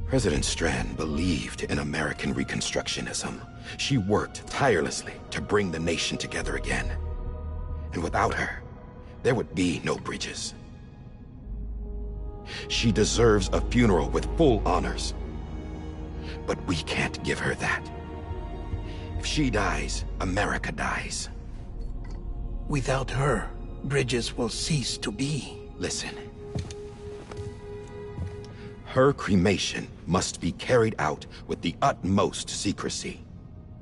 President Strand believed in American Reconstructionism. She worked tirelessly to bring the nation together again. And without her, there would be no bridges. She deserves a funeral with full honors. But we can't give her that. If she dies, America dies. Without her, bridges will cease to be. Listen. Her cremation must be carried out with the utmost secrecy.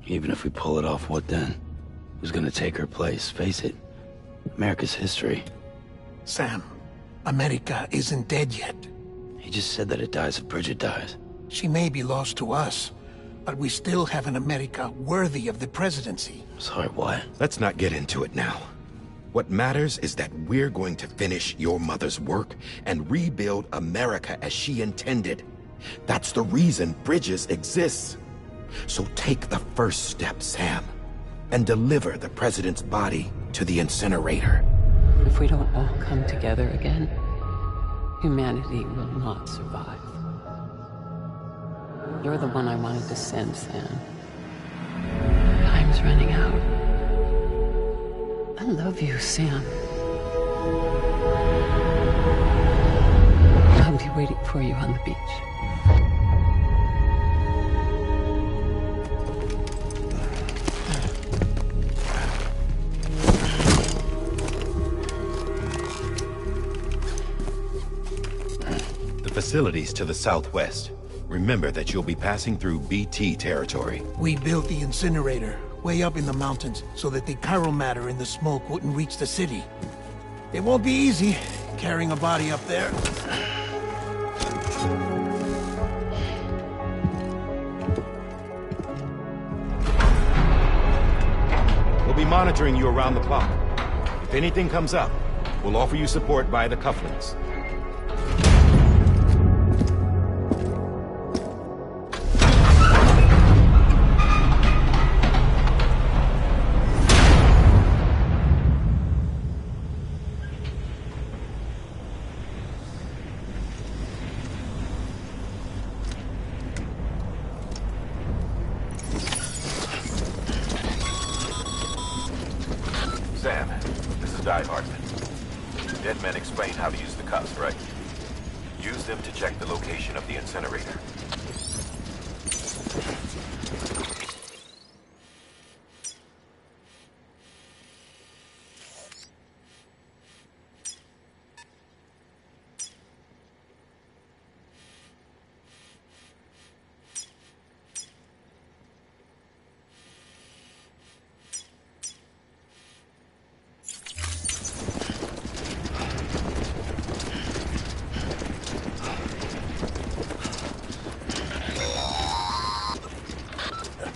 Even if we pull it off, what then? Who's gonna take her place? Face it, America's history. Sam, America isn't dead yet. He just said that it dies if Bridget dies. She may be lost to us, but we still have an America worthy of the presidency. Sorry, what? Let's not get into it now. What matters is that we're going to finish your mother's work and rebuild America as she intended. That's the reason Bridges exists. So take the first step, Sam, and deliver the president's body to the incinerator. If we don't all come together again, humanity will not survive. You're the one I wanted to send, Sam. Time's running out. I love you, Sam. I'll be waiting for you on the beach. The facilities to the southwest. Remember that you'll be passing through BT territory. We built the incinerator way up in the mountains so that the chiral matter in the smoke wouldn't reach the city. It won't be easy carrying a body up there. We'll be monitoring you around the clock. If anything comes up, we'll offer you support via the cufflinks. Sam, this is Di Hartman. Dead men explained how to use the cuffs, right? Use them to check the location of the incinerator.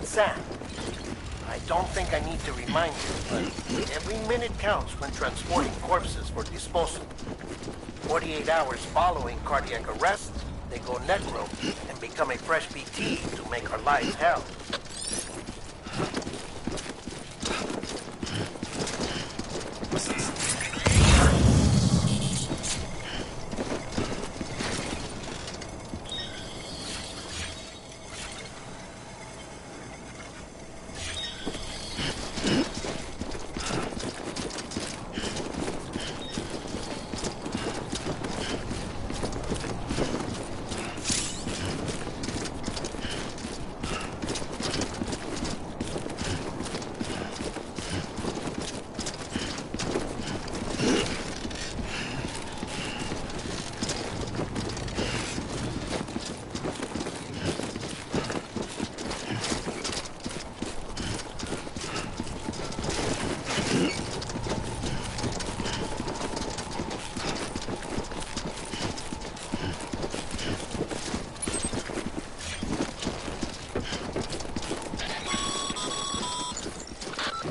Sam, I don't think I need to remind you, but every minute counts when transporting corpses for disposal. 48 hours following cardiac arrest, they go necro and become a fresh BT to make our lives hell.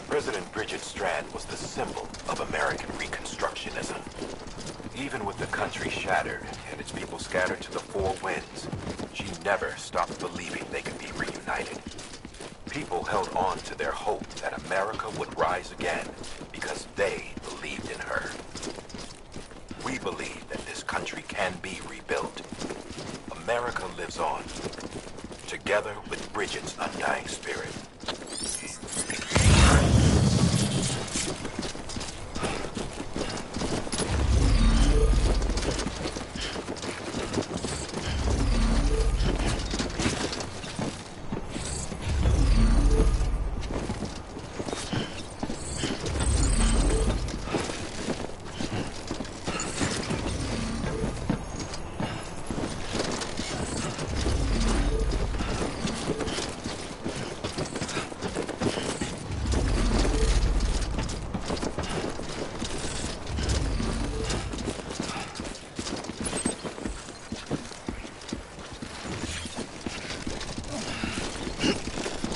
President Bridget Strand was the symbol of American Reconstructionism. Even with the country shattered and its people scattered to the four winds, she never stopped believing they could be reunited. People held on to their hope that America would rise again because they believed in her. We believe that this country can be rebuilt. America lives on, together with Bridget's undying spirit.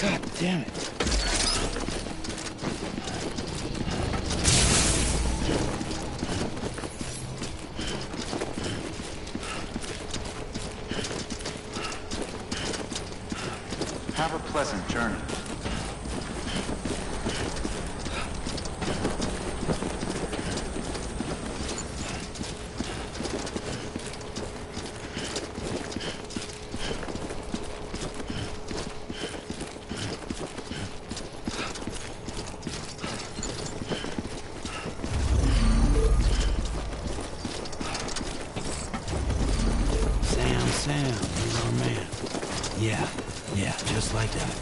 God damn it. Have a pleasant journey. Sam, you're our man. Yeah, just like that.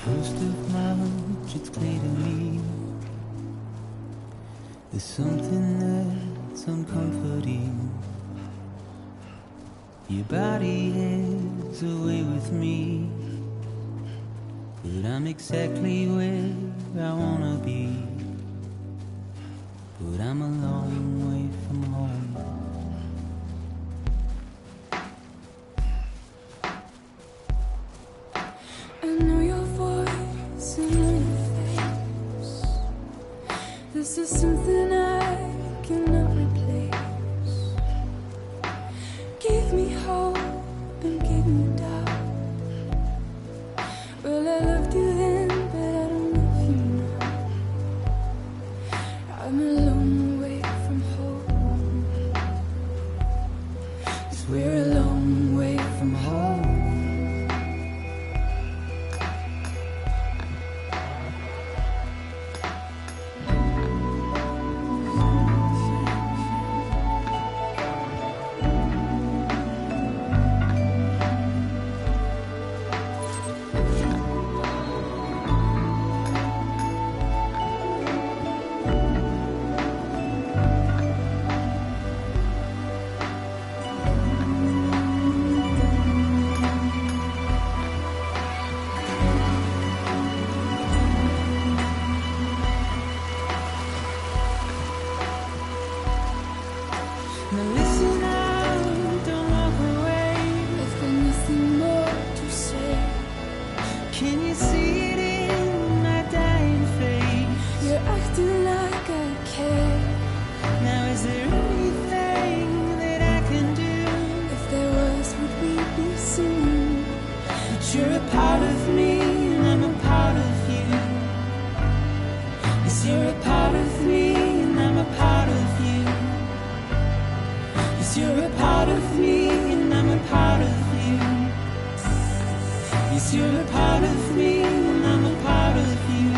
First of March, it's clear to me there's something that's uncomforting. Your body is away with me, but I'm exactly where I wanna be. But I'm a long way from home. I know your voice and know your face. This is something I cannot replace. Give me hope and give me doubt. Well, I loved you then, but I don't love you now. I'm a long way from home. 'Cause we're a long way from home. Now listen out, don't walk away. I've got nothing more to say. Can you see it in my dying face? You're acting like I care. Now is there anything that I can do? If there was, would we be singing? But you're a part of me and I'm a part of you. Yes, you're a part of me and I'm a part of you. Yes, you're a part of me and I'm a part of you. Yes, you're a part of me and I'm a part of you.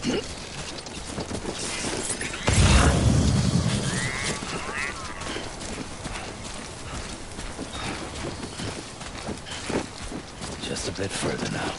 Just a bit further now.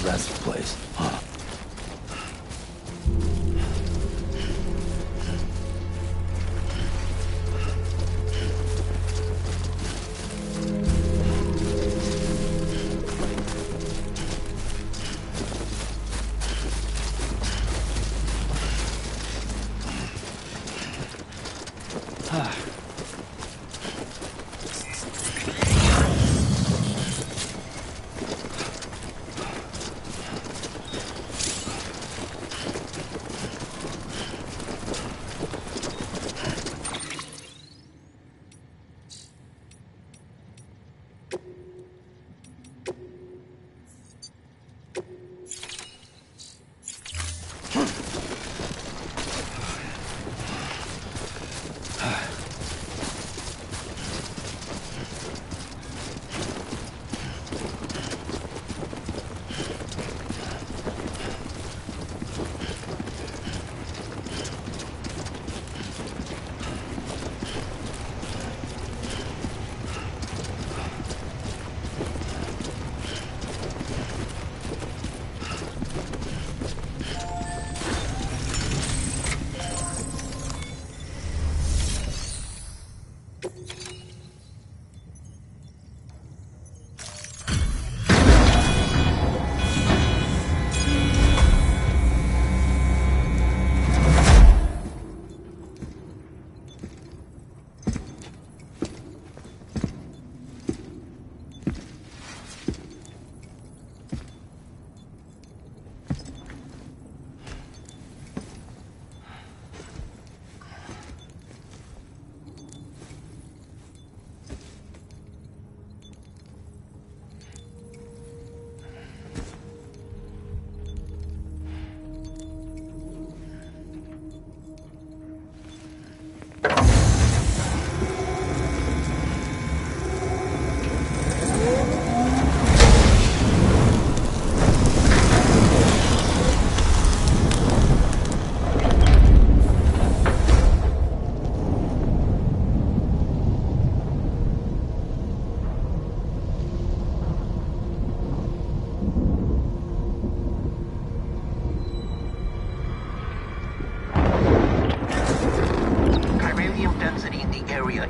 That's the place, huh?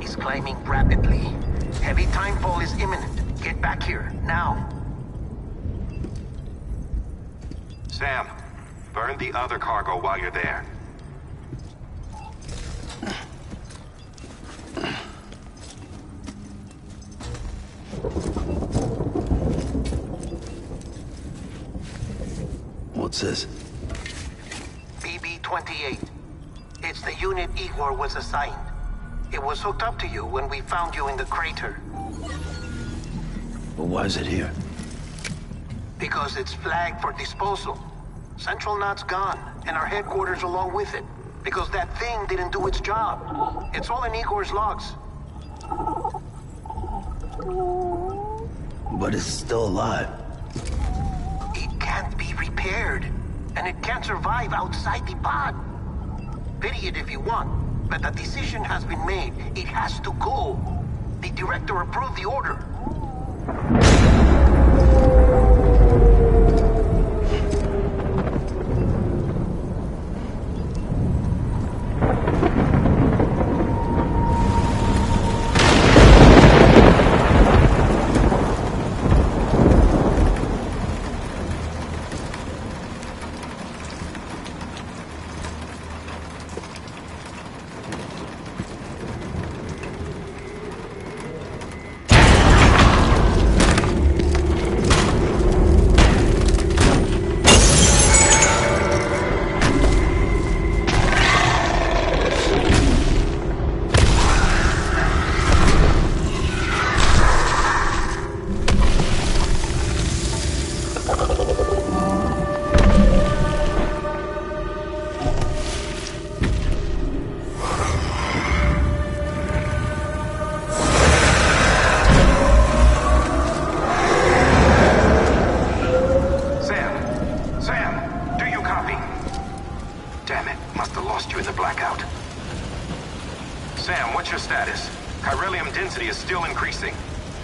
is climbing rapidly. Heavy timefall is imminent. Get back here, now. Sam, burn the other cargo while you're there. What's this? BB-28. It's the unit Igor was assigned. It was hooked up to you when we found you in the crater. But why is it here? Because it's flagged for disposal. Central Knot's gone, and our headquarters along with it. Because that thing didn't do its job. It's all in Igor's logs. But it's still alive. It can't be repaired. And it can't survive outside the pod. Pity it if you want, but the decision has been made. It has to go. The director approved the order.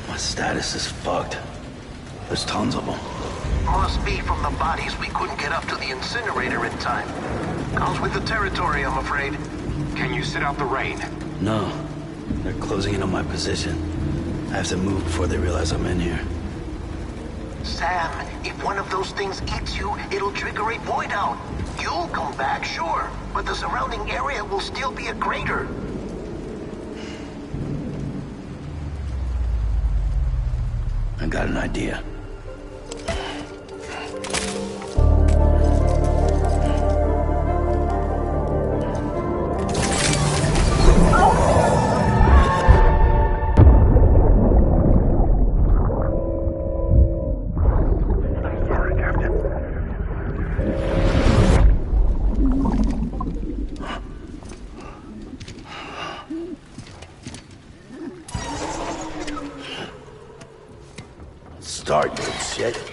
My status is fucked. There's tons of them. Must be from the bodies we couldn't get up to the incinerator in time. Comes with the territory, I'm afraid. Can you sit out the rain? No. They're closing in on my position. I have to move before they realize I'm in here. Sam, if one of those things eats you, it'll trigger a void out. You'll come back, sure, but the surrounding area will still be a crater. I got an idea. Start, you shit.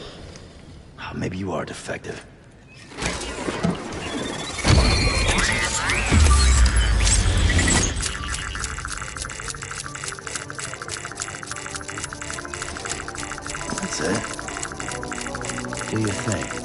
Maybe you are defective. That's it. Do your thing.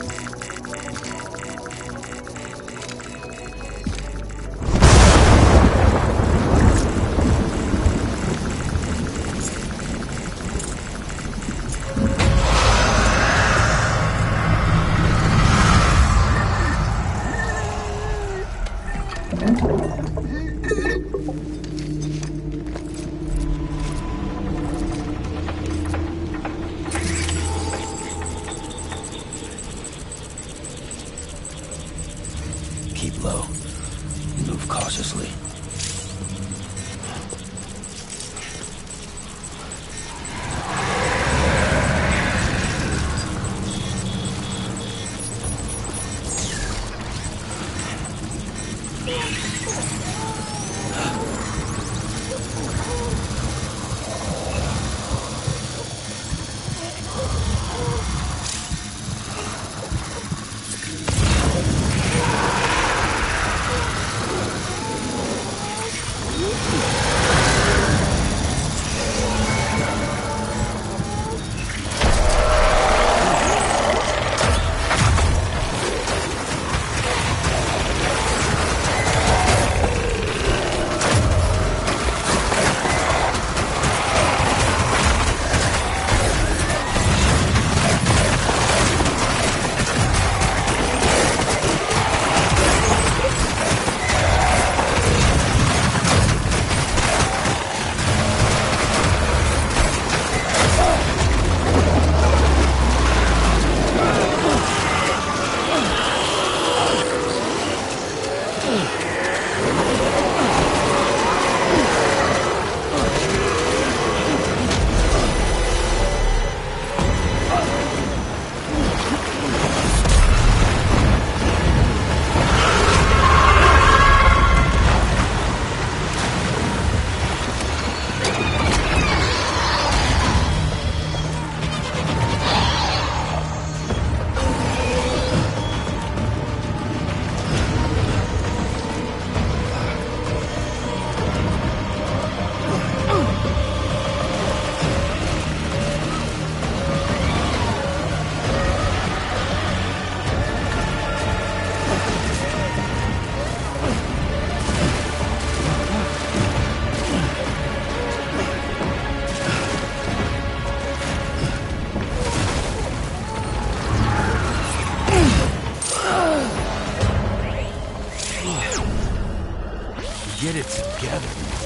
Get it together.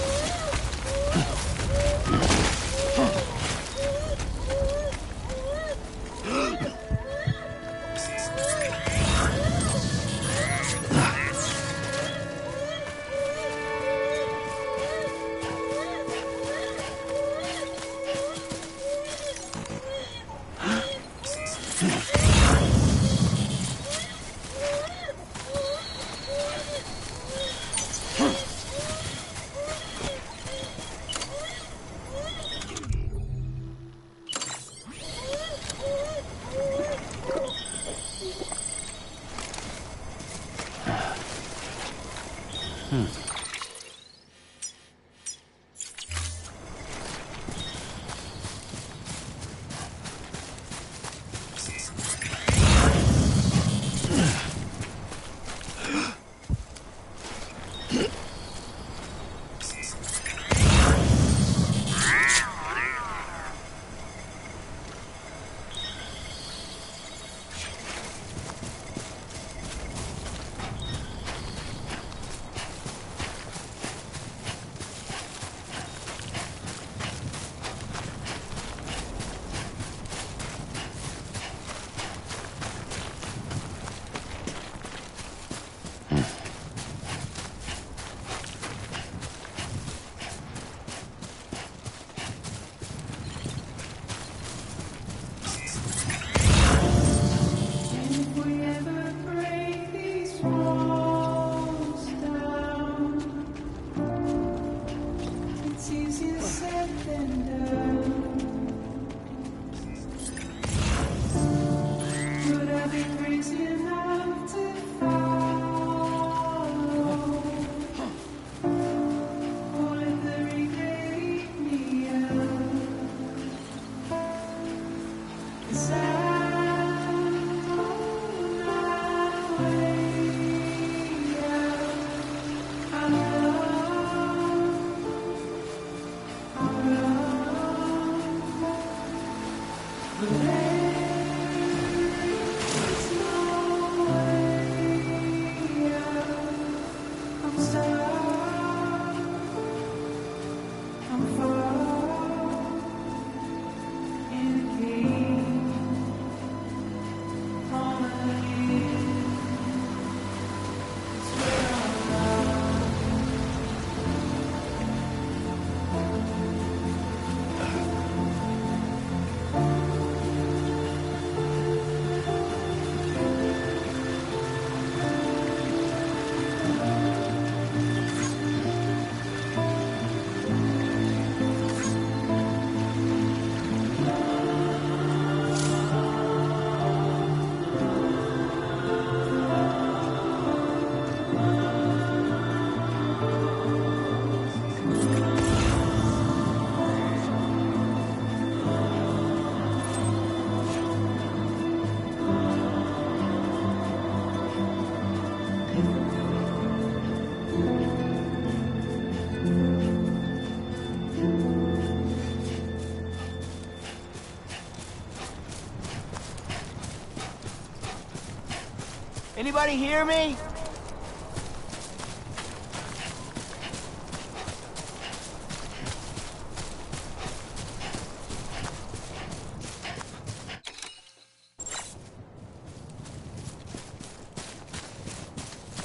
Anybody hear me?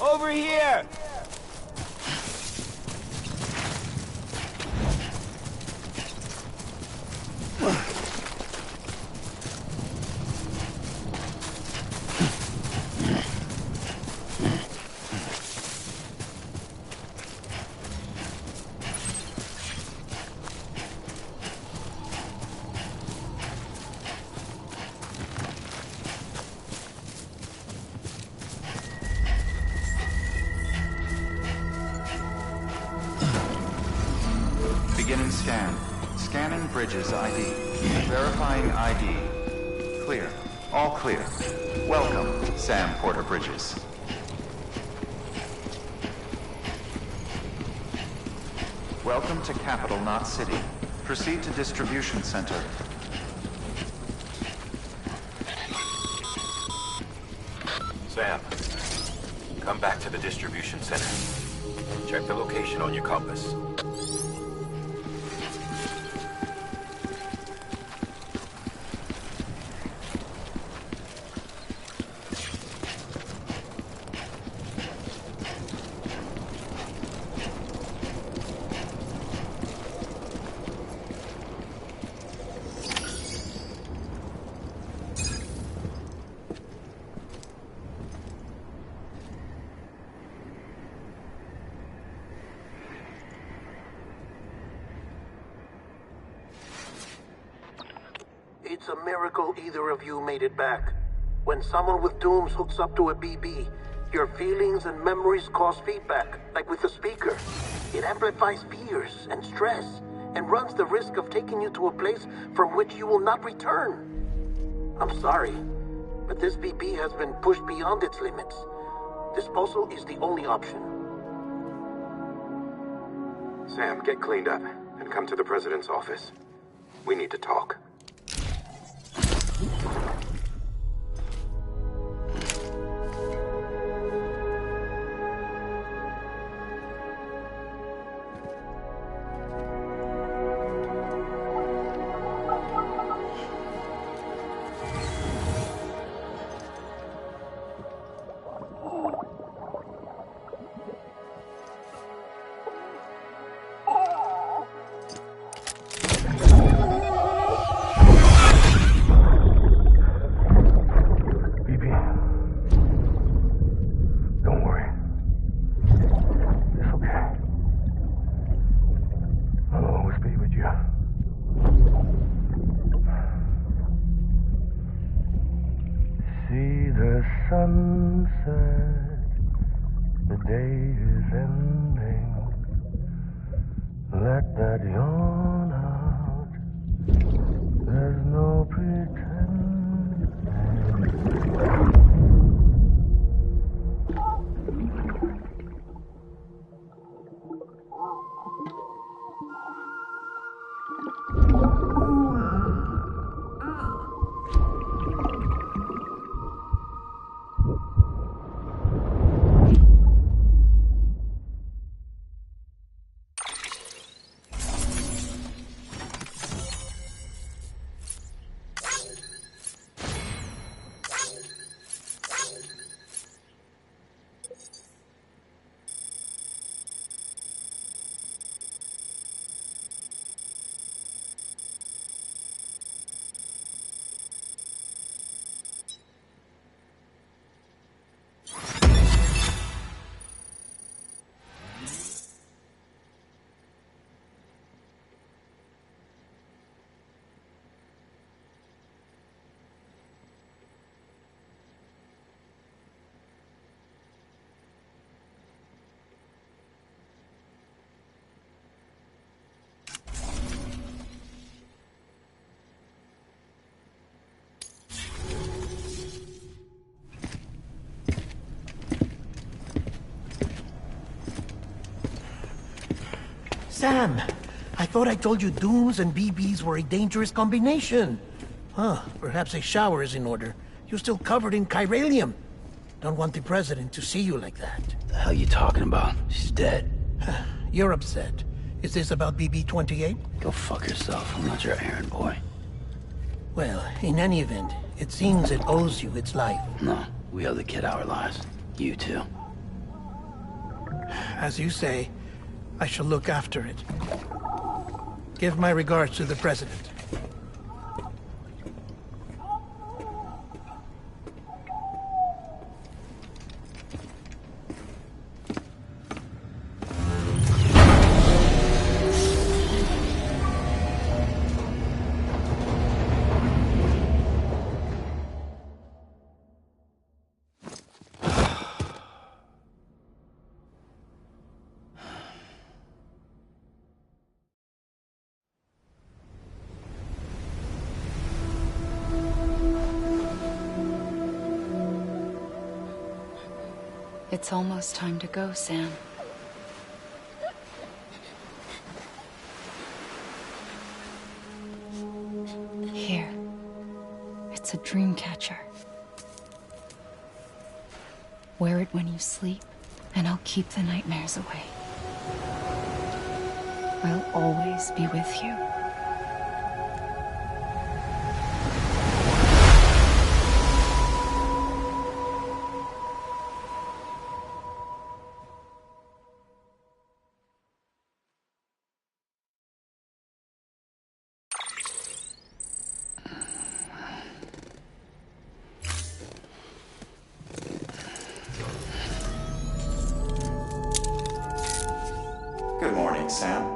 Over here! Beginning scan. Scanning Bridges ID. Verifying ID. Clear. All clear. Welcome, Sam Porter Bridges. Welcome to Capital, not City. Proceed to Distribution Center. Sam, come back to the distribution center. Check the location on your compass. It's a miracle either of you made it back. When someone with dooms hooks up to a BB, your feelings and memories cause feedback, like with the speaker. It amplifies fears and stress, and runs the risk of taking you to a place from which you will not return. I'm sorry, but this BB has been pushed beyond its limits. Disposal is the only option. Sam, get cleaned up and come to the President's office. We need to talk. Sunset, the day is ending. Let that yawn out. There's no pretending. Sam, I thought I told you dooms and BBs were a dangerous combination. Huh, perhaps a shower is in order. You're still covered in chiralium. Don't want the President to see you like that. The hell you talking about? She's dead. You're upset. Is this about BB-28? Go fuck yourself. I'm not your errand boy. Well, in any event, it seems it owes you its life. No, we owe the kid our lives. You too. As you say, I shall look after it. Give my regards to the President. It's almost time to go, Sam. Here. It's a dream catcher. Wear it when you sleep, and I'll keep the nightmares away. Will always be with you. Good morning, Sam.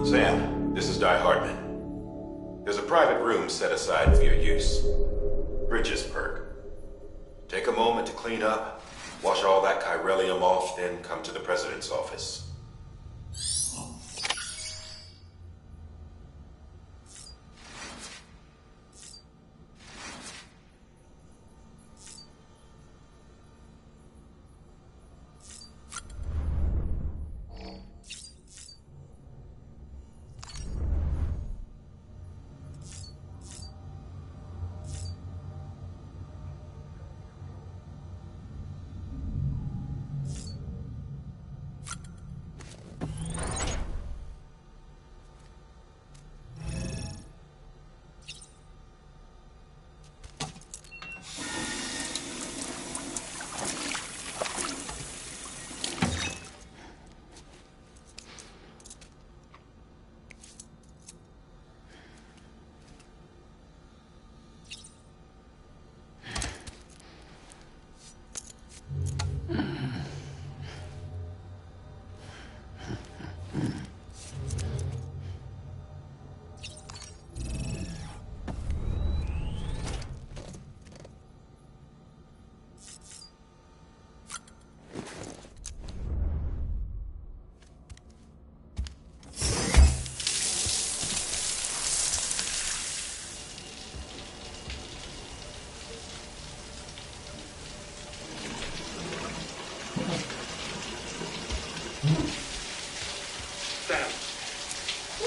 Sam, this is Di Hartman. There's a private room set aside for your use. Bridges perk. Take a moment to clean up, wash all that chiralium off, then come to the President's office.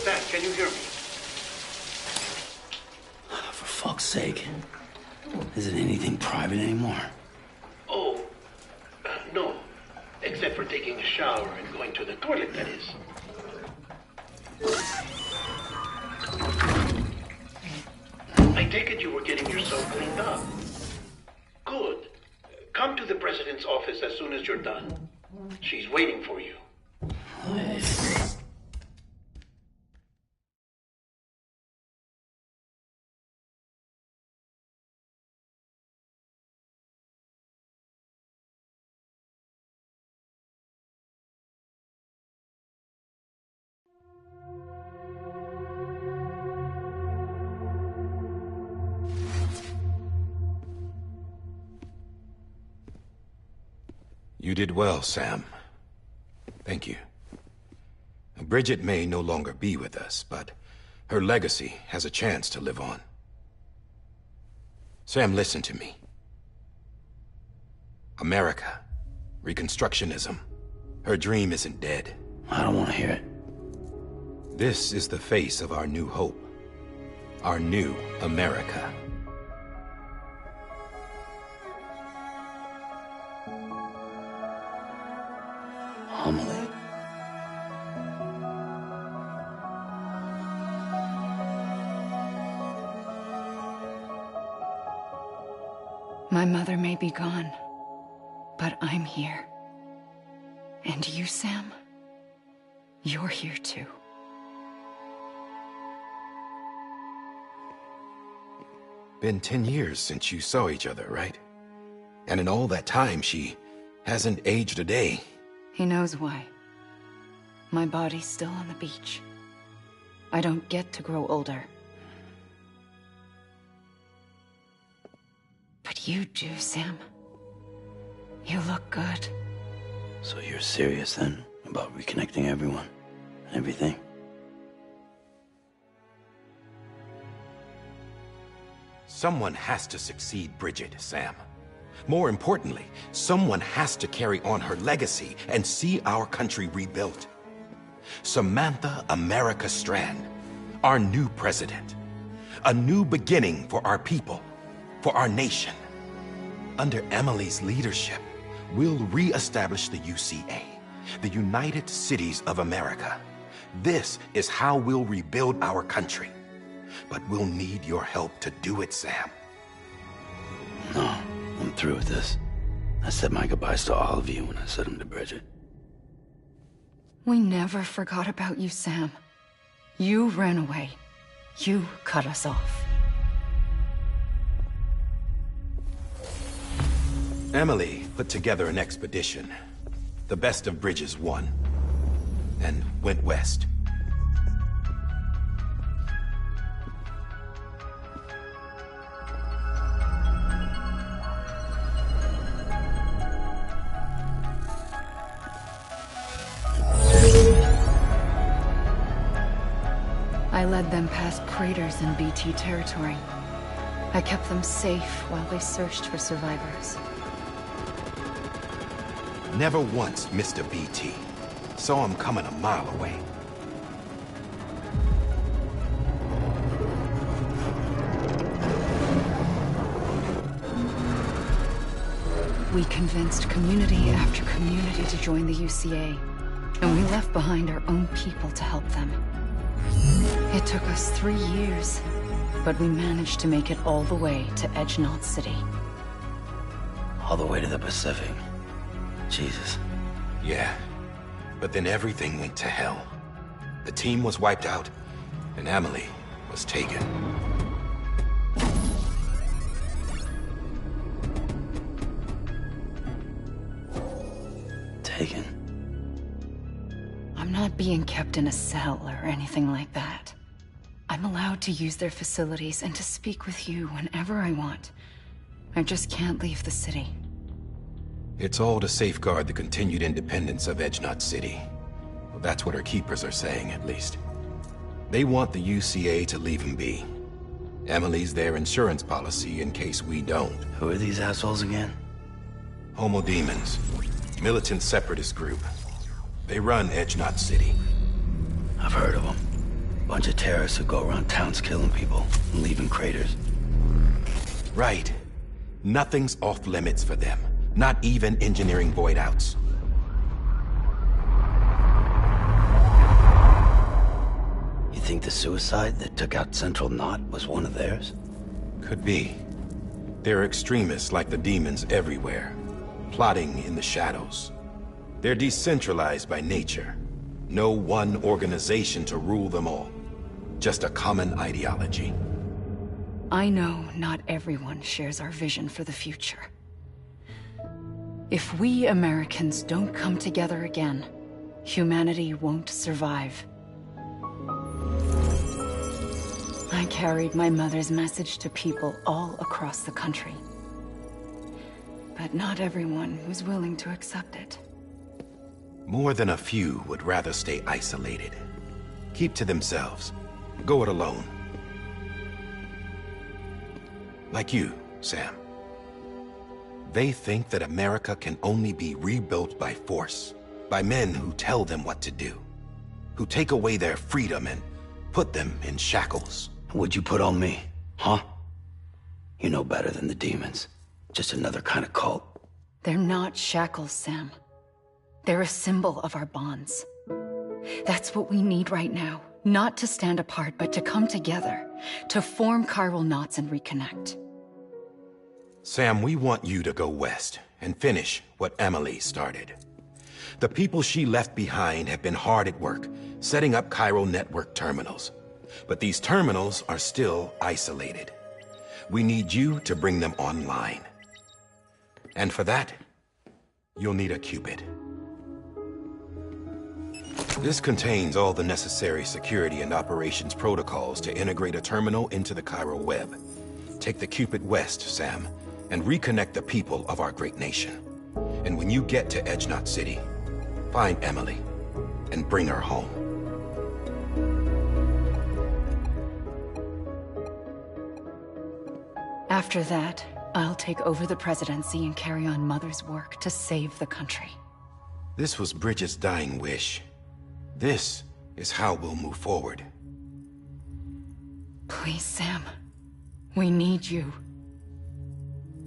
Sam, can you hear me? For fuck's sake. Is it anything private anymore? Oh, no. Except for taking a shower and going to the toilet, that is. I take it you were getting yourself cleaned up. Good. Come to the President's office as soon as you're done. She's waiting for you. You did well, Sam. Thank you. Bridget may no longer be with us, but her legacy has a chance to live on. Sam, listen to me. America, Reconstructionism, her dream isn't dead. I don't want to hear it. This is the face of our new hope. Our new America. Homily. My mother may be gone, but I'm here. And you, Sam, you're here too. Been 10 years since you saw each other, right? And in all that time, she hasn't aged a day. He knows why. My body's still on the beach. I don't get to grow older. But you do, Sam. You look good. So you're serious then about reconnecting everyone and everything? Someone has to succeed Bridget, Sam. More importantly, someone has to carry on her legacy and see our country rebuilt. Samantha America Strand, our new president. A new beginning for our people, for our nation. Under Emily's leadership, We'll re-establish the UCA, the United Cities of America. This is how we'll rebuild our country. But we'll need your help to do it, Sam. No, I'm through with this. I said my goodbyes to all of you when I said them to Bridget. We never forgot about you, Sam. You ran away. You cut us off. Emily put together an expedition. The best of Bridges won. And went west. I led them past craters in BT territory. I kept them safe while they searched for survivors. Never once missed a BT. Saw him coming a mile away. We convinced community after community to join the UCA, and we left behind our own people to help them. It took us 3 years, but we managed to make it all the way to Edge-Knot City. All the way to the Pacific. Jesus. Yeah, but then everything went to hell. The team was wiped out, and Emily was taken. Taken? I'm not being kept in a cell or anything like that. I'm allowed to use their facilities and to speak with you whenever I want. I just can't leave the city. It's all to safeguard the continued independence of Edge-Knot City. Well, that's what our keepers are saying, at least. They want the UCA to leave him be. Emily's their insurance policy in case we don't. Who are these assholes again? Homo Demons. Militant separatist group. They run Edge-Knot City. I've heard of them. Bunch of terrorists who go around towns killing people and leaving craters. Right. Nothing's off limits for them. Not even engineering void outs. You think the suicide that took out Central Knot was one of theirs? Could be. There are extremists like the demons everywhere, plotting in the shadows. They're decentralized by nature. No one organization to rule them all. Just a common ideology. I know not everyone shares our vision for the future. If we Americans don't come together again, humanity won't survive. I carried my mother's message to people all across the country. But not everyone was willing to accept it. More than a few would rather stay isolated. Keep to themselves. Go it alone. Like you, Sam. They think that America can only be rebuilt by force, by men who tell them what to do, who take away their freedom and put them in shackles. What'd you put on me, huh? You know better than the demons. Just another kind of cult. They're not shackles, Sam. They're a symbol of our bonds. That's what we need right now. Not to stand apart, but to come together, to form chiral knots and reconnect. Sam, we want you to go west and finish what Emily started. The people she left behind have been hard at work, setting up chiral network terminals. But these terminals are still isolated. We need you to bring them online. And for that, you'll need a Cupid. This contains all the necessary security and operations protocols to integrate a terminal into the chiral web. Take the Cupid west, Sam, and reconnect the people of our great nation. And when you get to Edge-Knot City, find Emily and bring her home. After that, I'll take over the presidency and carry on Mother's work to save the country. This was Bridget's dying wish. This is how we'll move forward. Please, Sam. We need you.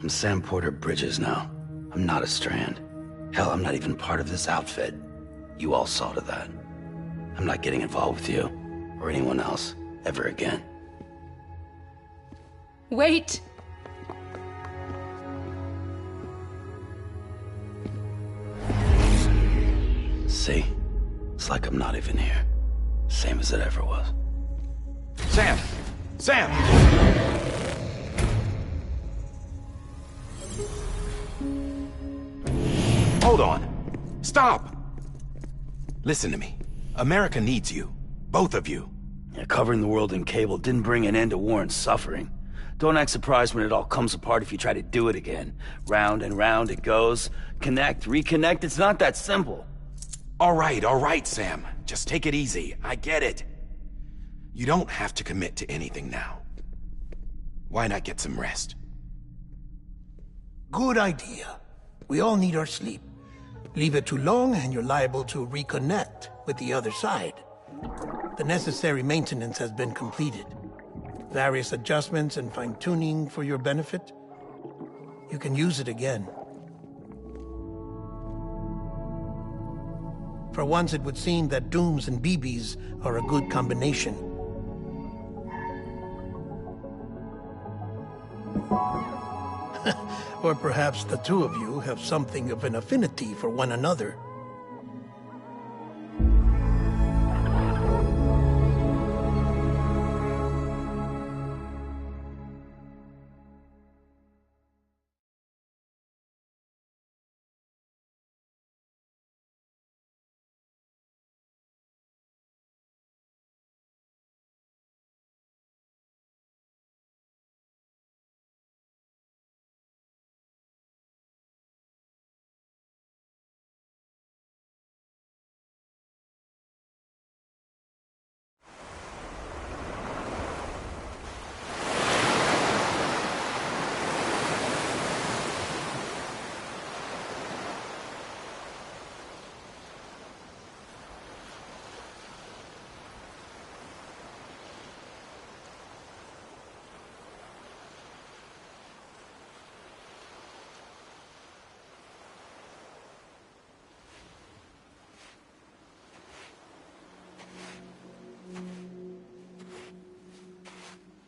I'm Sam Porter Bridges now. I'm not a Strand. Hell, I'm not even part of this outfit. You all saw to that. I'm not getting involved with you, or anyone else, ever again. Wait! See? It's like I'm not even here. Same as it ever was. Sam! Sam! Hold on. Stop! Listen to me. America needs you. Both of you. Yeah, covering the world in cable didn't bring an end to war and suffering. Don't act surprised when it all comes apart if you try to do it again. Round and round it goes. Connect, reconnect, it's not that simple. All right, Sam. Just take it easy. I get it. You don't have to commit to anything now. Why not get some rest? Good idea. We all need our sleep. Leave it too long and you're liable to reconnect with the other side. The necessary maintenance has been completed. Various adjustments and fine-tuning for your benefit. You can use it again. For once, it would seem that Dooms and BBs are a good combination. Or perhaps the two of you have something of an affinity for one another.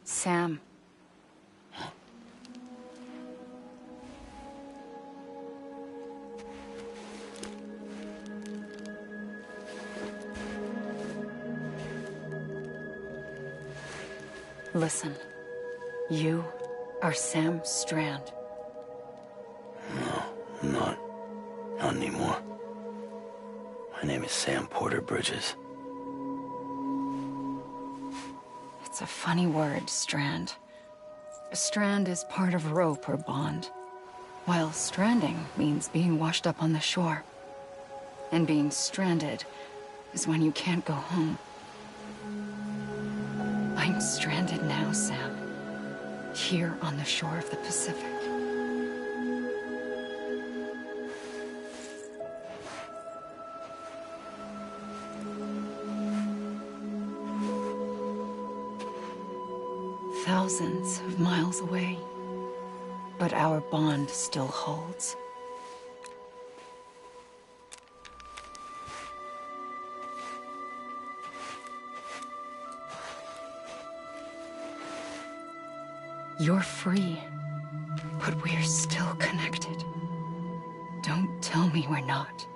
Sam. Listen. You are Sam Strand. No, I'm not. Not anymore. My name is Sam Porter Bridges. It's a funny word, Strand. A strand is part of rope or bond, while stranding means being washed up on the shore. And being stranded is when you can't go home. I'm stranded now, Sam. Here on the shore of the Pacific. Thousands of miles away, but our bond still holds. You're free, but we're still connected. Don't tell me we're not.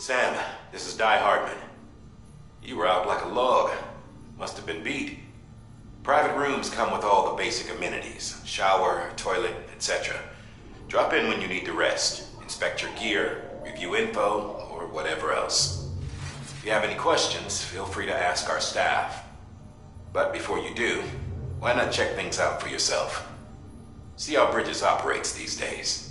Sam, this is Di Hardman. You were out like a log. Must have been beat. Private rooms come with all the basic amenities. Shower, toilet, etc. Drop in when you need to rest. Inspect your gear, review info, or whatever else. If you have any questions, feel free to ask our staff. But before you do, why not check things out for yourself? See how Bridges operates these days.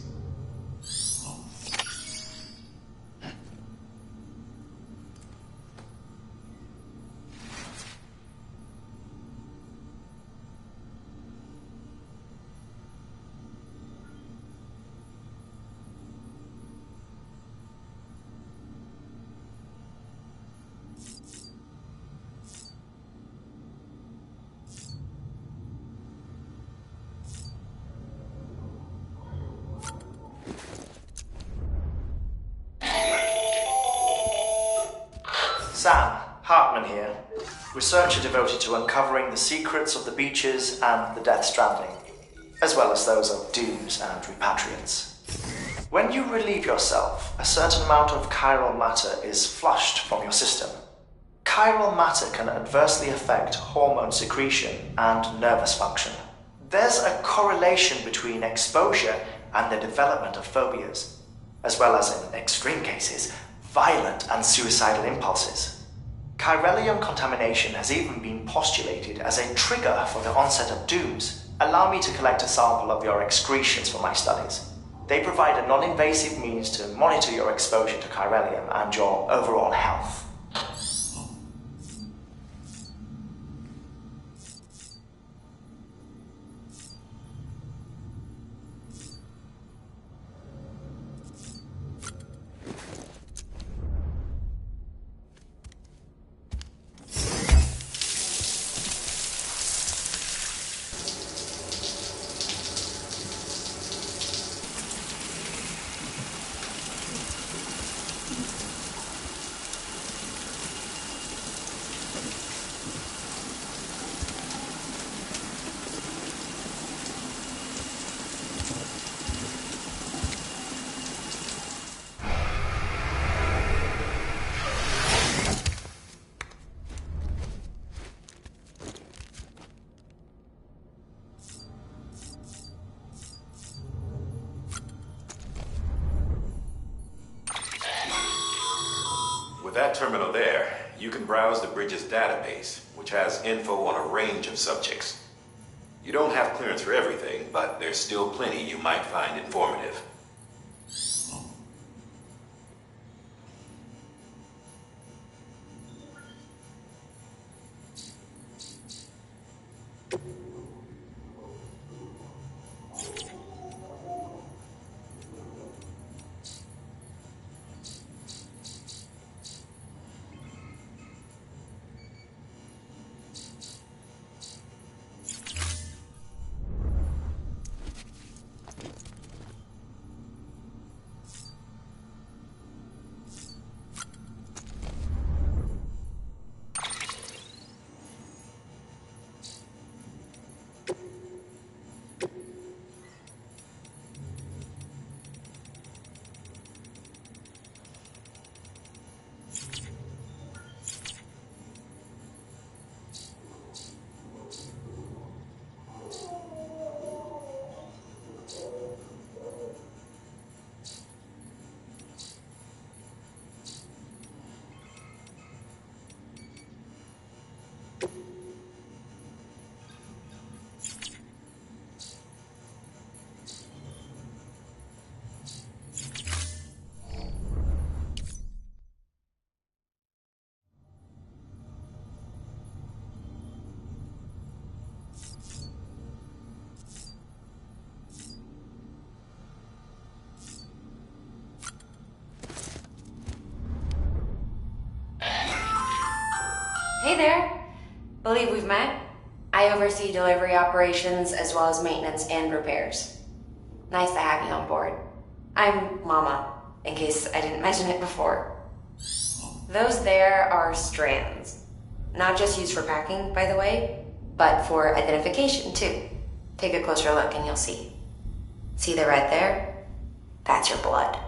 Sam, Hartman here, researcher devoted to uncovering the secrets of the beaches and the Death Stranding, as well as those of dooms and repatriates. When you relieve yourself, a certain amount of chiral matter is flushed from your system. Chiral matter can adversely affect hormone secretion and nervous function. There's a correlation between exposure and the development of phobias, as well as, in extreme cases, violent and suicidal impulses. Chiralium contamination has even been postulated as a trigger for the onset of dooms. Allow me to collect a sample of your excretions for my studies. They provide a non-invasive means to monitor your exposure to chiralium and your overall health. With that terminal there, you can browse the Bridges database, which has info on a range of subjects. You don't have clearance for everything, but there's still plenty you might find informative. Hey there. Believe we've met. I oversee delivery operations as well as maintenance and repairs. Nice to have you on board. I'm Mama, in case I didn't mention it before. Those there are strands. Not just used for packing, by the way, but for identification too. Take a closer look and you'll see. See the red there? That's your blood.